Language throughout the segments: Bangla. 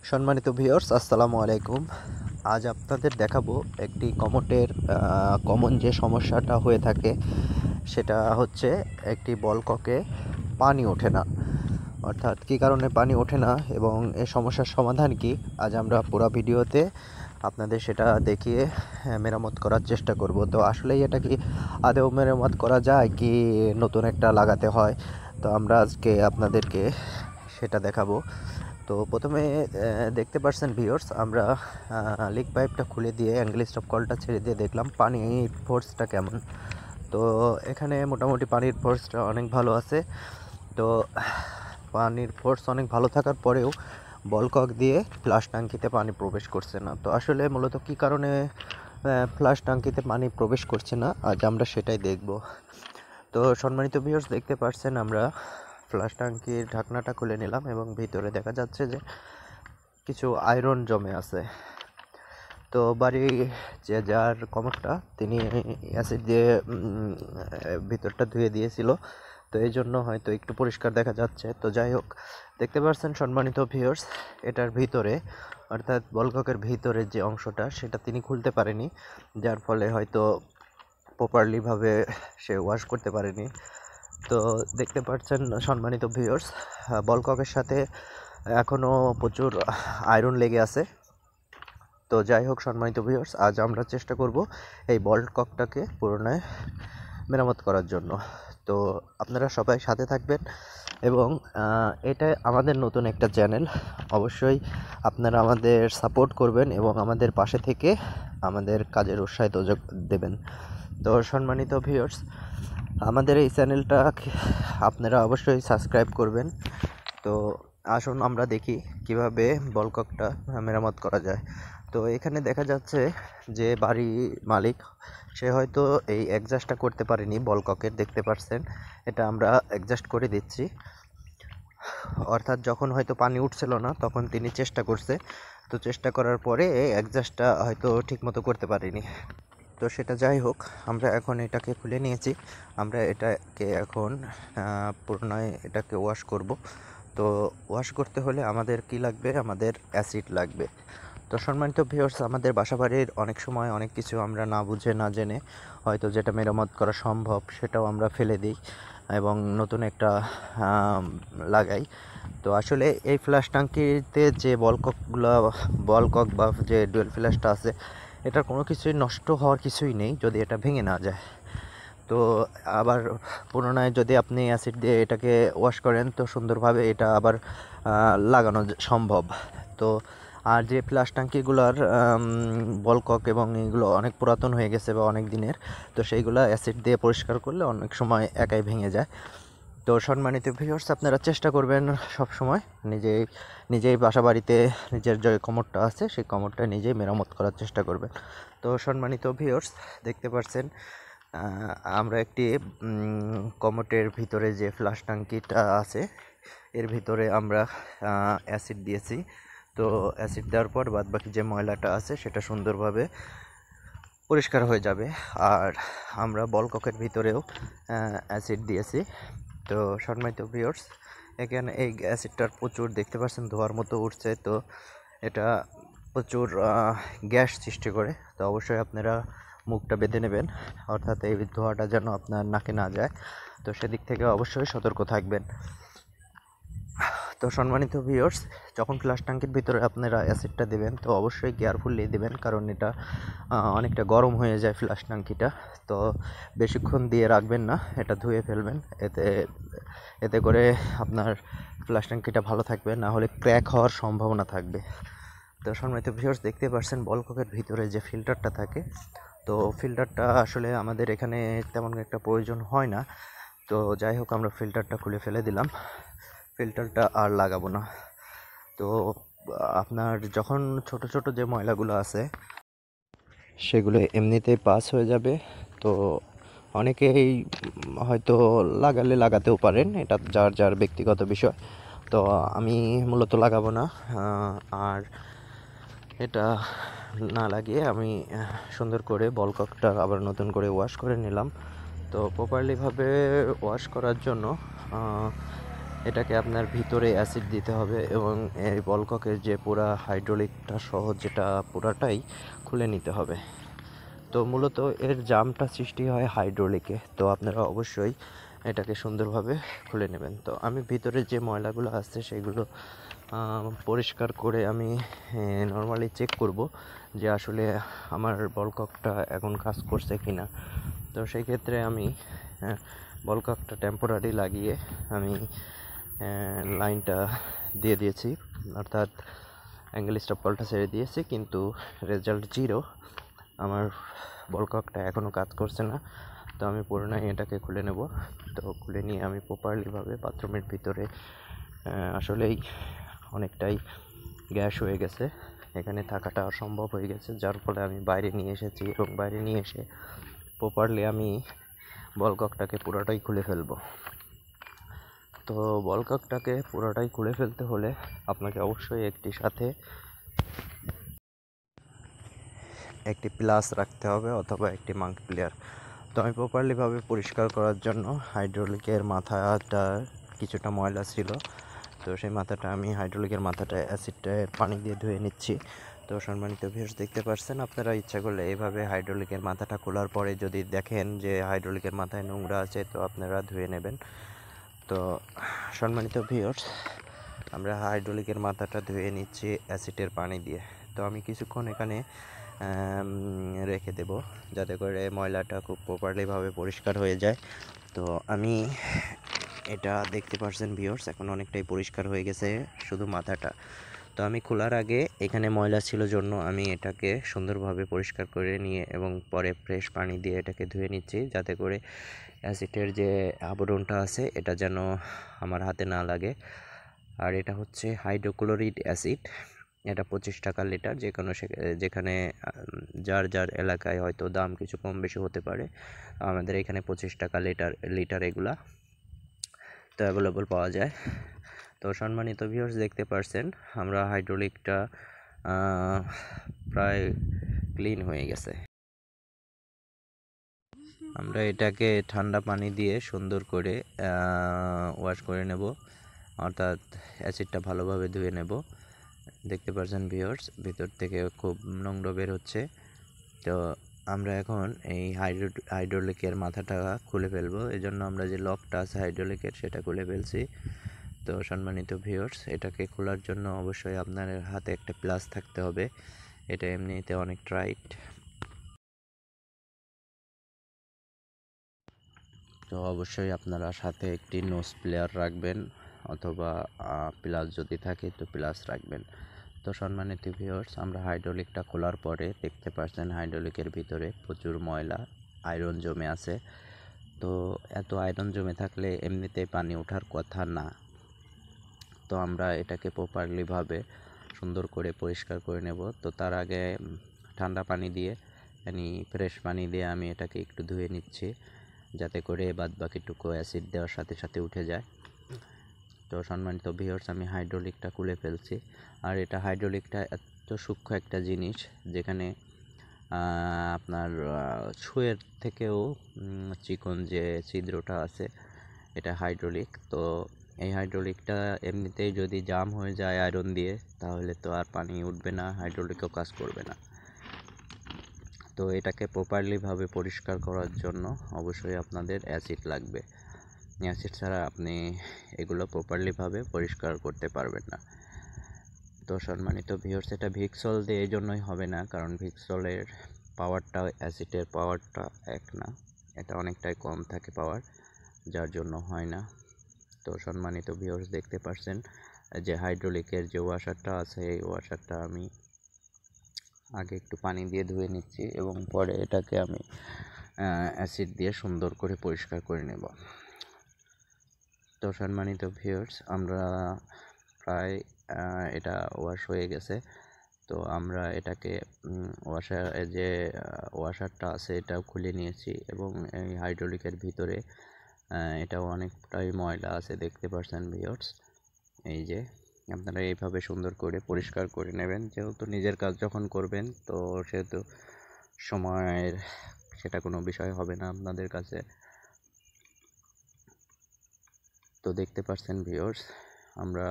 সম্মানিত ভিউয়ার্স, আসসালামু আলাইকুম। আজ আপনাদের দেখাবো একটি কমোডের কমন যে সমস্যাটা হয়ে থাকে সেটা হচ্ছে একটি বল ককে পানি ওঠে না। অর্থাৎ কী কারণে পানি ওঠে না এবং এই সমস্যার সমাধান কি, আজ আমরা পুরো ভিডিওতে আপনাদের সেটা দেখিয়ে মেরামত করার চেষ্টা করব। তো আসলেই এটা কি আদৌ মেরামত করা যায় কি নতুন একটা লাগাতে হয়, তো আমরা আজকে আপনাদেরকে সেটা দেখাবো। তো প্রথমে দেখতে পাচ্ছেন ভিউয়ার্স, আমরা লিক পাইপটা খুলে দিয়ে অ্যাঙ্গেল স্টপ কলটা ছেড়ে দিয়ে দেখলাম পানির ফোর্সটা কেমন। তো এখানে মোটামুটি পানির ফোর্সটা অনেক ভালো আছে। তো পানির ফোর্স অনেক ভালো থাকার পরেও বল কক দিয়ে ফ্লাশ ট্যাঙ্কিতে পানি প্রবেশ করছে না। তো আসলে মূলত কী কারণে ফ্লাশ ট্যাঙ্কিতে পানি প্রবেশ করছে না, আজ আমরা সেটাই দেখব। তো সম্মানিত ভিউয়ার্স, দেখতে পাচ্ছেন আমরা ফ্লাশ ট্যাঙ্কির ঢাকনাটা খুলে নিলাম এবং ভিতরে দেখা যাচ্ছে যে কিছু আয়রন জমে আছে। তো বাড়ি যে যার কমরটা তিনি অ্যাসিড দিয়ে ভিতরটা ধুয়ে দিয়েছিল, তো এই জন্য হয়তো একটু পরিষ্কার দেখা যাচ্ছে। তো যাই হোক, দেখতে পাচ্ছেন সম্মানিত ভিউয়ার্স, এটার ভিতরে অর্থাৎ বলককের ভিতরে যে অংশটা সেটা তিনি খুলতে পারেনি, যার ফলে হয়তো প্রপারলিভাবে সে ওয়াশ করতে পারেনি। তো দেখতে পাচ্ছেন সম্মানিত ভিউয়ার্স, বল ককের সাথে এখনও প্রচুর আয়রন লেগে আছে। তো যাই হোক সম্মানিত ভিউয়ার্স, আজ আমরা চেষ্টা করব এই বল ককটাকে পুনরায় মেরামত করার জন্য। তো আপনারা সবাই সাথে থাকবেন এবং এটা আমাদের নতুন একটা চ্যানেল, অবশ্যই আপনারা আমাদের সাপোর্ট করবেন এবং আমাদের পাশে থেকে আমাদের কাজের উৎসাহিত দেবেন। তো সম্মানিত ভিউয়ার্স, আমাদের এই চ্যানেলটা আপনারা অবশ্যই সাবস্ক্রাইব করবেন। তো আসুন আমরা দেখি কিভাবে বল ককটা মেরামত করা যায়। তো এখানে দেখা যাচ্ছে যে বাড়ি মালিক সে হয়তো এই অ্যাডজাস্টটা করতে পারেনি বল ককের, দেখতে পাচ্ছেন এটা আমরা অ্যাডজাস্ট করে দিচ্ছি। অর্থাৎ যখন হয়তো পানি উঠছিল না তখন তিনি চেষ্টা করছে, তো চেষ্টা করার পরে অ্যাডজাস্টটা হয়তো ঠিকমতো করতে পারেনি। তো সেটা যাই হোক, আমরা এখন এটাকে খুলে নিয়েছি, আমরা এটাকে এখন পুনরায় এটাকে ওয়াশ করব। তো ওয়াশ করতে হলে আমাদের কি লাগবে, আমাদের অ্যাসিড লাগবে। তো সম্মানিত ভিউয়ার্স, আমাদের বাসাবাড়ির অনেক সময় অনেক কিছু আমরা না বুঝে না জেনে হয়তো যেটা মেরামত করা সম্ভব সেটাও আমরা ফেলে দিই এবং নতুন একটা লাগাই। তো আসলে এই ফ্ল্যাশ ট্যাঙ্কিতে যে বল কক বা যে ডুয়েল ফ্ল্যাশটা আছে, এটার কোনো কিছুই নষ্ট হওয়ার কিছুই নেই যদি এটা ভেঙে না যায়। তো আবার পুনরায় যদি আপনি অ্যাসিড দিয়ে এটাকে ওয়াশ করেন তো সুন্দরভাবে এটা আবার লাগানো সম্ভব। তো আর যে ফ্ল্যাশ ট্যাঙ্কিগুলোর বল কক এবং এগুলো অনেক পুরাতন হয়ে গেছে বা অনেক দিনের, তো সেইগুলো অ্যাসিড দিয়ে পরিষ্কার করলে অনেক সময় একাই ভেঙে যায়। তো সম্মানিত ভিউয়ার্স, আপনারা চেষ্টা করবেন সব সময় নিজেই বাসা বাড়িতে নিজের যে কমোডটা আছে সেই কমোডটা নিজেই মেরামত করার চেষ্টা করবেন। তো সম্মানিত ভিউয়ার্স, দেখতে পাচ্ছেন আমরা একটি কমোডের ভিতরে যে ফ্লাশ ট্যাঙ্কিটা আছে এর ভিতরে আমরা অ্যাসিড দিয়েছি। তো অ্যাসিড দেওয়ার পর বাদবাকি যে ময়লাটা আছে সেটা সুন্দরভাবে পরিষ্কার হয়ে যাবে। আর আমরা বল ককের ভিতরেও অ্যাসিড দিয়েছি। তো সম্মানিত ভিউয়ার্স, এখানে এই অ্যাসিডটার প্রচুর দেখতে পাচ্ছেন ধোয়ার মতো উঠছে। তো এটা প্রচুর গ্যাস সৃষ্টি করে, তো অবশ্যই আপনারা মুখটা বেঁধে নেবেন, অর্থাৎ এই ধোঁয়াটা যেন আপনার নাকে না যায়। তো সেদিক থেকে অবশ্যই সতর্ক থাকবেন। তো সম্মানিত ভিউয়ার্স, যখন ফ্লাশ ট্যাঙ্কির ভিতরে আপনারা অ্যাসিডটা দেবেন তো অবশ্যই কেয়ারফুলি দেবেন, কারণ এটা অনেকটা গরম হয়ে যায় ফ্লাশ ট্যাঙ্কিটা। তো বেশিক্ষণ দিয়ে রাখবেন না, এটা ধুয়ে ফেলবেন, এতে করে আপনার ফ্লাশ ট্যাঙ্কিটা ভালো থাকবে, না হলে ক্র্যাক হওয়ার সম্ভাবনা থাকবে। তো সম্মানিত ভিউয়ার্স, দেখতে পাচ্ছেন বল ককের ভিতরে যে ফিল্টারটা থাকে, তো ফিল্টারটা আসলে আমাদের এখানে তেমন একটা প্রয়োজন হয় না। তো যাই হোক, আমরা ফিল্টারটা খুলে ফেলে দিলাম, ফিল্টারটা আর লাগাবো না। তো আপনার যখন ছোট ছোট যে ময়লাগুলো আছে সেগুলো এমনিতেই পাস হয়ে যাবে। তো অনেকেই হয়তো লাগাতেও পারেন, এটা যার যার ব্যক্তিগত বিষয়। তো আমি মূলত লাগাবো না। আর এটা না লাগিয়ে আমি সুন্দর করে বল ককটা আবার নতুন করে ওয়াশ করে নিলাম। তো প্রপারলিভাবে ওয়াশ করার জন্য এটাকে আপনার ভিতরে অ্যাসিড দিতে হবে এবং এই বলককের যে পুরা হাইড্রোলিকটা সহ যেটা পুরাটাই খুলে নিতে হবে। তো মূলত এর জামটা সৃষ্টি হয় হাইড্রোলিকে, তো আপনারা অবশ্যই এটাকে সুন্দরভাবে খুলে নেবেন। তো আমি ভিতরে যে ময়লাগুলো আছে সেগুলো পরিষ্কার করে আমি নর্মালি চেক করব যে আসলে আমার বলককটা এখন কাজ করছে কি না। তো সেই ক্ষেত্রে আমি বলককটা টেম্পোরারি লাগিয়ে আমি লাইনটা দিয়ে দিয়েছি, অর্থাৎ অ্যাঙ্গেল স্টপ কলটা ছেড়ে দিয়েছি, কিন্তু রেজাল্ট 0। আমার বলককটা এখনও কাজ করছে না। তো আমি পুরোনাই এটাকে খুলে নেব। তো খুলে নিয়ে আমি প্রপারলিভাবে বাথরুমের ভিতরে আসলেই অনেকটাই গ্যাস হয়ে গেছে, এখানে থাকাটা অসম্ভব হয়ে গেছে, যার ফলে আমি বাইরে নিয়ে এসেছি এবং বাইরে নিয়ে এসে প্রপারলি আমি বলককটাকে পুরোটাই খুলে ফেলবো। তো বলককটাকে পুরোটাই খুলে ফেলতে হলে আপনাকে অবশ্যই একটি প্লাস রাখতে হবে অথবা একটি মাঙ্ক প্লেয়ার। তো আমি প্রপারলিভাবে পরিষ্কার করার জন্য হাইড্রোলিকের মাথাটা কিছুটা ময়লা ছিল, তো সেই মাথাটা আমি হাইড্রোলিকের মাথাটা অ্যাসিডের পানি দিয়ে ধুয়ে নিচ্ছি। তো সম্মানিত ভিউয়ার্স, দেখতে পাচ্ছেন, আপনারা ইচ্ছা করলে এইভাবে হাইড্রোলিকের মাথাটা খোলার পরে যদি দেখেন যে হাইড্রোলিকের মাথায় নোংরা আছে, তো আপনারা ধুয়ে নেবেন। তো সম্মানিত ভিউয়ার্স, আমরা হাইড্রোলিকের মাথাটা ধুয়ে নিচ্ছি অ্যাসিডের পানি দিয়ে। তো আমি কিছুক্ষণ এখানে রেখে দেব যাতে করে ময়লাটা খুব প্রপারলিভাবে পরিষ্কার হয়ে যায়। তো আমি এটা দেখতে পাচ্ছেন ভিউয়ার্স, এখন অনেকটাই পরিষ্কার হয়ে গেছে শুধু মাথাটা। তো আমি খোলার আগে এখানে ময়লা ছিল জন্য আমি এটাকে সুন্দরভাবে পরিষ্কার করে নিয়ে এবং পরে ফ্রেশ পানি দিয়ে এটাকে ধুয়ে নিচ্ছি, যাতে করে অ্যাসিডের যে আবরণটা আছে এটা যেন আমার হাতে না লাগে। আর এটা হচ্ছে হাইড্রোক্লোরিক অ্যাসিড, এটা 25 টাকা লিটার। যেখানে যার যার এলাকায় হয়তো দাম কিছু কম বেশি হতে পারে, আমাদের এখানে 25 টাকা লিটার এগুলা তো অ্যাভেলেবল পাওয়া যায়। তো সম্মানিত ভিউয়ার্স, দেখতে পারছেন আমরা হাইড্রোলিকটা প্রায় ক্লিন হয়ে গেছে। আমরা এটাকে ঠান্ডা পানি দিয়ে সুন্দর করে ওয়াশ করে নেব, অর্থাৎ অ্যাসিডটা ভালোভাবে ধুয়ে নেব। দেখতে পাচ্ছেন ভিউয়ার্স, ভিতর থেকে খুব নোংরা বের হচ্ছে। তো আমরা এখন এই হাইড্রোলিকের মাথাটা খুলে ফেলবো, এজন্য আমরা যে লকটা আছে হাইড্রোলিকের সেটা খুলে ফেলছি। তো সম্মানিত ভিউয়ার্স, এটাকে খোলার জন্য অবশ্যই আপনার হাতে একটা প্লাস থাকতে হবে, এটা এমনিতে অনেক টাইট। তো অবশ্যই আপনারা সাথে একটি নোজ প্লেয়ার রাখবেন, অথবা প্লাস যদি থাকে তো প্লাস রাখবেন। তো সম্মানিত ভিউয়ার্স, আমরা হাইড্রোলিকটা খোলার পরে দেখতে পাচ্ছেন হাইড্রোলিকের ভিতরে প্রচুর ময়লা আয়রন জমে আছে। তো এত আয়রন জমে থাকলে এমনিতেই পানি ওঠার কথা না। তো আমরা এটাকে প্রপারলিভাবে সুন্দর করে পরিষ্কার করে নেব। তো তার আগে ঠান্ডা পানি দিয়ে ফ্রেশ পানি দিয়ে আমি এটাকে একটু ধুয়ে নিচ্ছি, যাতে করে বাদবাকিটুকু অ্যাসিড দেওয়ার সাথে সাথে উঠে যায়। তো সম্মানিত ভিউয়ার্স, আমি হাইড্রোলিকটা খুলে ফেলছি। আর এটা হাইড্রোলিকটা এত সূক্ষ্ম একটা জিনিস, যেখানে আপনার সুয়ের থেকেও চিকন যে ছিদ্রটা আছে এটা হাইড্রোলিক। তো এই হাইড্রোলিকটা এমনিতেই যদি জাম হয়ে যায় আয়রন দিয়ে, তাহলে তো আর পানি উঠবে না, হাইড্রোলিকও কাজ করবে না। তো এটাকে প্রপারলিভাবে পরিষ্কার করার জন্য অবশ্যই আপনাদের অ্যাসিড লাগবে। অ্যাসিড ছাড়া আপনি এগুলো প্রপারলিভাবে পরিষ্কার করতে পারবেন না। তো সম্মানিত ভিউয়ার্স, এটা ভিক্সল দিয়ে এই জন্যই হবে না, কারণ ভিক্সলের পাওয়ারটা অ্যাসিডের পাওয়ারটা এক না, এটা অনেকটাই কম থাকে পাওয়ার, যার জন্য হয় না। তো সম্মানিত ভিউয়ার্স, দেখতে পাচ্ছেন যে হাইড্রোলিকের যে ওয়াশারটা আছে, এই ওয়াশারটা আমি আগে একটু পানি দিয়ে ধুয়ে নিচ্ছি এবং পরে এটাকে আমি অ্যাসিড দিয়ে সুন্দর করে পরিষ্কার করে নেব। তো সম্মানিত ভিউয়ার্স, আমরা প্রায় এটা ওয়াশ হয়ে গেছে। তো আমরা এটাকে ওয়াশারটা আছে এটাও খুলে নিয়েছি এবং এই হাইড্রোলিকের ভিতরে এটাও অনেকটাই ময়লা আছে, দেখতে পাচ্ছেন ভিউয়ার্স। এই যে আপনারা এইভাবে সুন্দর করে পরিষ্কার করে নেবেন, যেহেতু নিজের কাজ যখন করবেন তো সেহেতু সময়ের সেটা কোনো বিষয় হবে না আপনাদের কাছে। তো দেখতে পাচ্ছেন ভিউয়ার্স, আমরা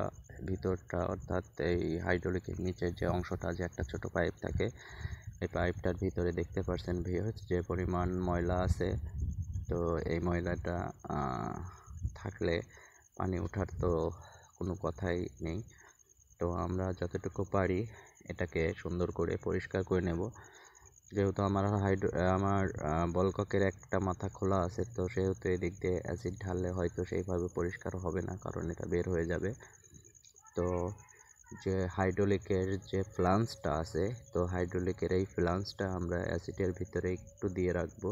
ভিতরটা অর্থাৎ এই হাইড্রোলিকের নিচের যে অংশটা, যে একটা ছোট পাইপ থাকে, এই পাইপটার ভিতরে দেখতে পাচ্ছেন ভিউয়ার্স যে পরিমাণ ময়লা আছে। তো এই ময়লাটা থাকলে পানি ওঠার তো কোনো কথাই নেই। তো আমরা যতটুকু পারি এটাকে সুন্দর করে পরিষ্কার করে নেব। যেহেতু আমার বলককের একটা মাথা খোলা আছে, তো সেহেতু এদিক দিয়ে অ্যাসিড ঢাললে হয়তো সেইভাবে পরিষ্কার হবে না, কারণ এটা বের হয়ে যাবে। তো যে হাইড্রোলিকের যে ফ্লান্সটা আছে, তো হাইড্রোলিকের এই ফ্লান্সটা আমরা অ্যাসিডের ভিতরে একটু দিয়ে রাখবো,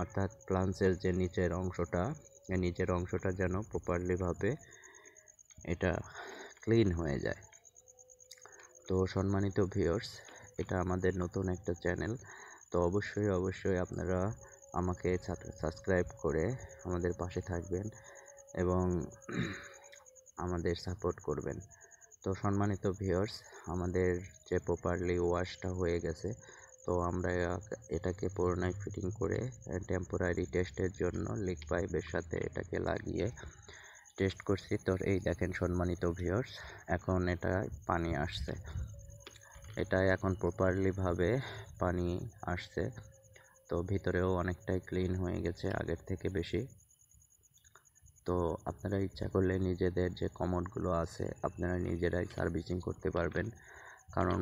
অর্থাৎ ফ্লান্সের যে নিচের অংশটা, এই নিচের অংশটা যেন প্রপারলিভাবে এটা ক্লিন হয়ে যায়। তো সম্মানিত ভিউয়ার্স, এটা আমাদের নতুন একটা চ্যানেল, তো অবশ্যই আপনারা আমাকে সাবস্ক্রাইব করে আমাদের পাশে থাকবেন এবং আমাদের সাপোর্ট করবেন। তো সম্মানিত ভিউয়ার্স, আমাদের যে প্রপারলি ওয়াশটা হয়ে গেছে, তো আমরা এটাকে পুনরায় ফিটিং করে টেম্পোরারি টেস্টের জন্য লিক পাইপের সাথে এটাকে লাগিয়ে টেস্ট করছি। তো এই দেখেন সম্মানিত ভিউয়ার্স, এখন এটা পানি আসছে, এটাই এখন প্রপারলিভাবে পানি আসছে। তো ভিতরেও অনেকটাই ক্লিন হয়ে গেছে আগের থেকে বেশি। তো আপনারা ইচ্ছা করলে নিজেদের যে কমোডগুলো আছে আপনারা নিজেরাই সার্ভিসিং করতে পারবেন, কারণ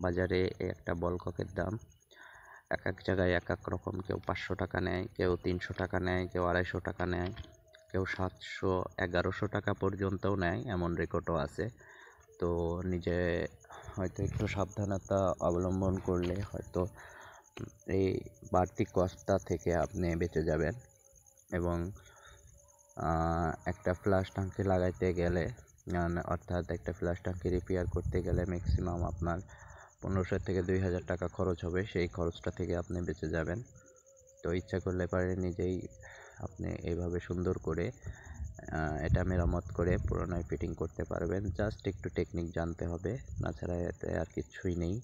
বাজারে একটা বলককের দাম এক এক জায়গায় এক এক রকম। কেউ 500 টাকা নেয়, কেউ 300 টাকা নেয়, কেউ 250 টাকা নেয়, কেউ 700 1100 টাকা পর্যন্তও নেয়, এমন রেকর্ডও আছে। তো নিজে হয়তো একটু সাবধানতা অবলম্বন করলে হয়তো এই বাড়তি কষ্টটা থেকে আপনি বেঁচে যাবেন। এবং একটা ফ্লাশ ট্যাঙ্কি লাগাইতে গেলে, অর্থাৎ একটা ফ্লাশ ট্যাঙ্কি রিপেয়ার করতে গেলে ম্যাক্সিমাম আপনার 1500 থেকে 2000 টাকা খরচ হবে, সেই খরচটা থেকে আপনি বেঁচে যাবেন। তো ইচ্ছা করলে পারে নিজেই আপনি এইভাবে সুন্দর করে এটা মেরামত করে পুনরায় ফিটিং করতে পারবেন। জাস্ট একটু টেকনিক জানতে হবে, তাছাড়া এতে আর কিছুই নেই।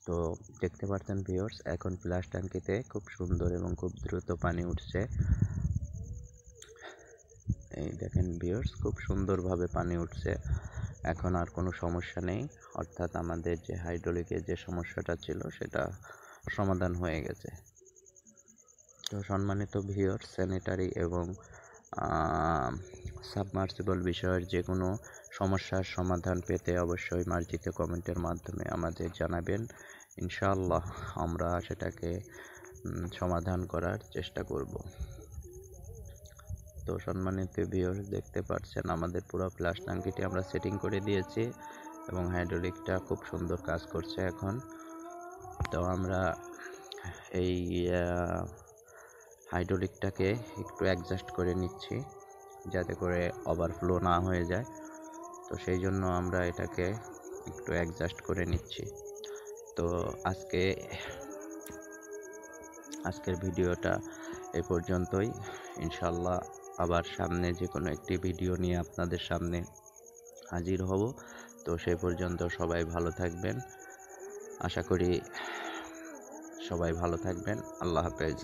তো দেখতে পাচ্ছেন ভিউয়ার্স, এখন ফ্লাশ ট্যাঙ্কিতে খুব সুন্দর এবং খুব দ্রুত পানি উঠছে। এই দেখেন ভিউয়ার্স, খুব সুন্দরভাবে পানি উঠছে, এখন আর কোনো সমস্যা নেই। অর্থাৎ আমাদের যে হাইড্রোলিকের যে সমস্যাটা ছিল সেটা সমাধান হয়ে গেছে। তো সম্মানিত ভিউয়ার্স, স্যানিটারি এবং সাবমার্সিবল বিষয়ের যে কোনো সমস্যার সমাধান পেতে অবশ্যই মার্জিত কমেন্টের মাধ্যমে আমাদের জানাবেন। ইনশাআল্লাহ আমরা সেটাকে সমাধান করার চেষ্টা করব। তো সম্মানিত ভিউয়ার্স, দেখতে পাচ্ছেন আমাদের পুরো ফ্লাশ ট্যাঙ্কিটি আমরা সেটিং করে দিয়েছি এবং হাইড্রোলিকটা খুব সুন্দর কাজ করছে এখন। তো আমরা এই হাইড্রোলিকটাকে একটু অ্যাডজাস্ট করে নিচ্ছি যাতে করে ওভারফ্লো না হয়ে যায়। তো সেই জন্য আমরা এটাকে একটু অ্যাডজাস্ট করে নিচ্ছি। তো আজকের ভিডিওটা এই পর্যন্তই। ইনশাআল্লাহ আবার সামনে যে কোনো একটি ভিডিও নিয়ে আপনাদের সামনে হাজির হব। তো সেই পর্যন্ত সবাই ভালো থাকবেন, আশা করি সবাই ভালো থাকবেন। আল্লাহ হাফেজ।